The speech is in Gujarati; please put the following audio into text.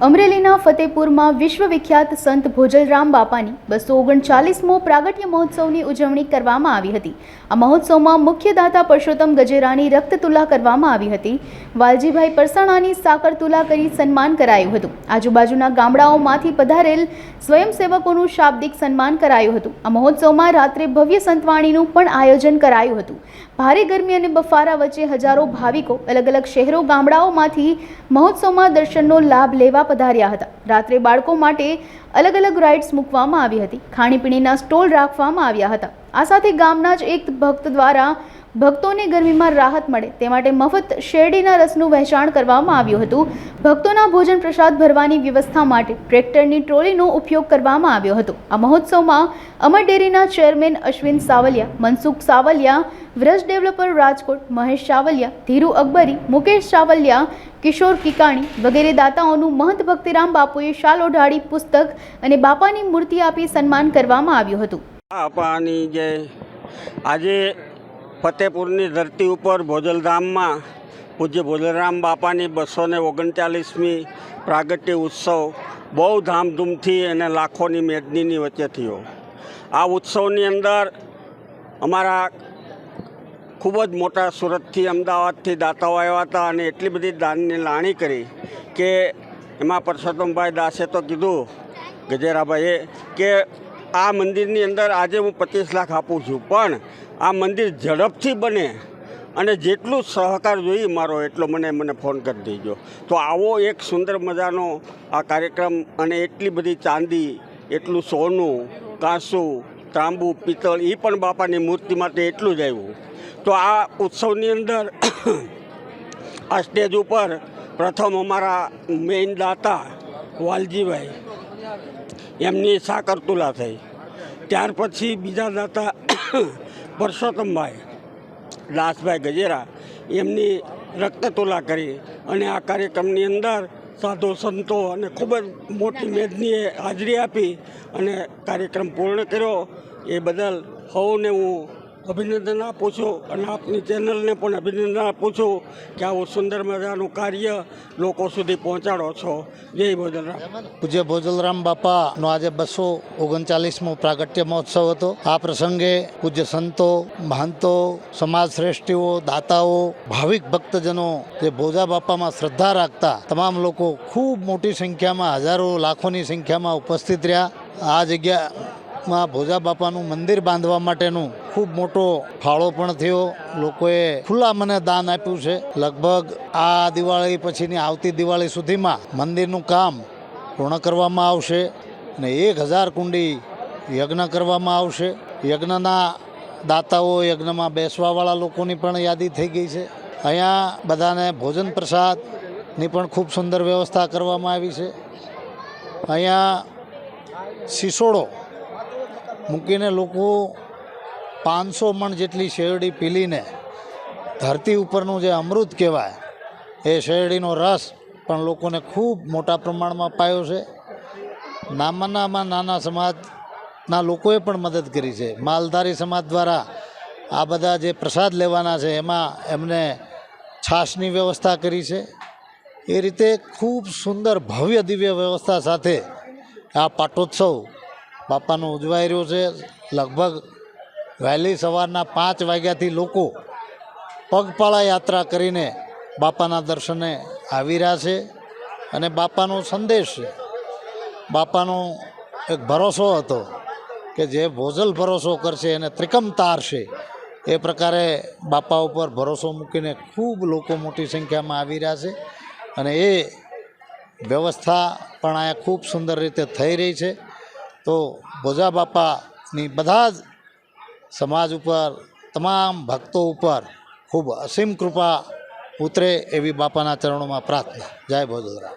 અમરેલીના ફતેપુરમાં વિશ્વવિખ્યાત સંત ભોજલરામ બાપાની 239મો પ્રાગટ્ય મહોત્સવની ઉજવણી કરવામાં આવી હતી। આ મહોત્સવમાં મુખ્ય દાતા પરસોત્તમ ગજેરાની રક્તતુલા કરવામાં આવી હતી। વાલજીભાઈ પરસાણાની સાકર તુલા કરી સન્માન કરાયું હતું। આજુબાજુના ગામડાઓમાંથી પધારેલ સ્વયંસેવકોનું શાબ્દિક સન્માન કરાયું હતું। આ મહોત્સવમાં રાત્રે ભવ્ય સંતવાણીનું પણ આયોજન કરાયું હતું। ભારે ગરમી અને બફારા વચ્ચે હજારો ભાવિકો અલગ અલગ શહેરો ગામડાઓમાંથી મહોત્સવમાં દર્શનનો લાભ લેવા પધાર્યા હતા। રાત્રે બાળકો માટે અલગ અલગ રાઇડ્સ મૂકવામાં આવી હતી। ખાણીપીણીના સ્ટોલ રાખવામાં આવ્યા હતા। આ સાથે ગામના જ એક ભક્ત દ્વારા ભક્તોને ગરમીમાં રાહત મળે તે માટે મફત શેરડીના રસનું વહેંચાણ કરવામાં આવ્યું હતું। ભક્તોના ભોજન પ્રસાદ ભરવાની વ્યવસ્થા માટે ટ્રેક્ટરની ટ્રોલીનો ઉપયોગ કરવામાં આવ્યો હતો। આ મહોત્સવમાં અમર ડેરીના ચેરમેન અશ્વિન સાવલિયા, મનસુખ સાવલિયા, વ્રજ ડેવલપર રાજકોટ મહેશ સાવલિયા, ધીરુ અકબરી, મુકેશ સાવલિયા, કિશોર કિકાણી વગેરે દાતાઓનું મહંત ભક્તિરામ બાપુએ શાલ ઓઢાડી પુસ્તક અને બાપાની મૂર્તિ આપી સન્માન કરવામાં આવ્યું હતું। બાપાની જે આજે ફતેપુરની ધરતી ઉપર ભોજલધામમાં પૂજ્ય ભોજલરામ બાપાની 239મી પ્રાગટ્ય ઉત્સવ બહુ ધામધૂમથી અને લાખોની મેદનીની વચ્ચે થયો। આ ઉત્સવની અંદર અમારા ખૂબ જ મોટા સુરતથી અમદાવાદથી દાતાઓ આવ્યા હતા અને એટલી બધી દાનની લાણી કરી કે એમાં પરસોત્તમભાઈ દાસે તો કીધું ગજેરાભાઈએ કે આ મંદિરની અંદર આજે હું 25 લાખ આપું છું, પણ આ મંદિર ઝડપથી બને અને જેટલું સહકાર જોઈએ મારો એટલો મને ફોન કરી દેજો। તો આવો એક સુંદર મજાનો આ કાર્યક્રમ અને એટલી બધી ચાંદી, એટલું સોનું, કાંસું, તાંબુ, પિત્તળ એ પણ બાપાની મૂર્તિ માટે એટલું જ આવ્યું। તો આ ઉત્સવની અંદર આ સ્ટેજ ઉપર પ્રથમ અમારા મેઇન દાતા વાલજીભાઈ એમની સાકર તુલા થઈ, ત્યાર પછી બીજા દાતા પરસોત્તમભાઈ દાસભાઈ ગજેરા એમની રક્તતુલા કરી અને આ કાર્યક્રમની અંદર સાધુ સંતો અને ખૂબ જ મોટી મેદનીએ હાજરી આપી અને કાર્યક્રમ પૂર્ણ કર્યો। એ બદલ સૌને હું અભિનંદન આપું છું અને આપની ચેનલને પણ અભિનંદન આપું છું કે આવું સુંદર મજાનું કાર્ય લોકો સુધી પહોંચાડો છો। જય ભોજલરામ। પૂજ્ય ભોજલરામ બાપાનો આજે 239મો પ્રાગટ્ય મહોત્સવ હતો। આ પ્રસંગે પૂજ્ય સંતો, મહંતો, સમાજ શ્રેષ્ઠીઓ, દાતાઓ, ભાવિક ભક્તજનો જે ભોજા બાપામાં શ્રદ્ધા રાખતા તમામ લોકો ખૂબ મોટી સંખ્યામાં, હજારો લાખોની સંખ્યામાં ઉપસ્થિત રહ્યા। આ જગ્યામાં ભોજા બાપાનું મંદિર બાંધવા માટેનું ખૂબ મોટો ફાળો પણ થયો। લોકોએ ખુલ્લા મને દાન આપ્યું છે। લગભગ આ દિવાળી પછીની આવતી દિવાળી સુધીમાં મંદિરનું કામ પૂર્ણ કરવામાં આવશે અને 1000 કુંડી યજ્ઞ કરવામાં આવશે। યજ્ઞના દાતાઓ, યજ્ઞમાં બેસવાવાળા લોકોની પણ યાદી થઈ ગઈ છે। અહીંયા બધાને ભોજન પ્રસાદની પણ ખૂબ સુંદર વ્યવસ્થા કરવામાં આવી છે। અહીંયા શિસોડો મૂકીને લોકો 500 મણ જેટલી શેરડી પીલીને ધરતી ઉપરનું જે અમૃત કહેવાય એ શેરડીનો રસ પણ લોકોને ખૂબ મોટા પ્રમાણમાં પાયો છે। નાના સમાજના લોકોએ પણ મદદ કરી છે। માલધારી સમાજ દ્વારા આ બધા જે પ્રસાદ લેવાના છે એમાં એમને છાશની વ્યવસ્થા કરી છે। એ રીતે ખૂબ સુંદર ભવ્ય દિવ્ય વ્યવસ્થા સાથે આ પાટોત્સવ બાપાનો ઉજવાઈ રહ્યો છે। લગભગ વહેલી સવારના 5 વાગ્યાથી લોકો પગપાળા યાત્રા કરીને બાપાના દર્શને આવી રહ્યા છે અને બાપાનો સંદેશ છે, બાપાનો એક ભરોસો હતો કે જે ભોજલ ભરોસો કરશે એને ત્રિકમ તારશે। એ પ્રકારે બાપા ઉપર ભરોસો મૂકીને ખૂબ લોકો મોટી સંખ્યામાં આવી રહ્યા છે અને એ વ્યવસ્થા પણ અહીંયા ખૂબ સુંદર રીતે થઈ રહી છે। તો ભોજા બાપાની બધા જ સમાજ ઉપર, તમામ ભક્તો ઉપર ખૂબ અસીમ કૃપા ઉતરે એવી બાપાના ચરણોમાં પ્રાર્થના। જય ભોજલરામ।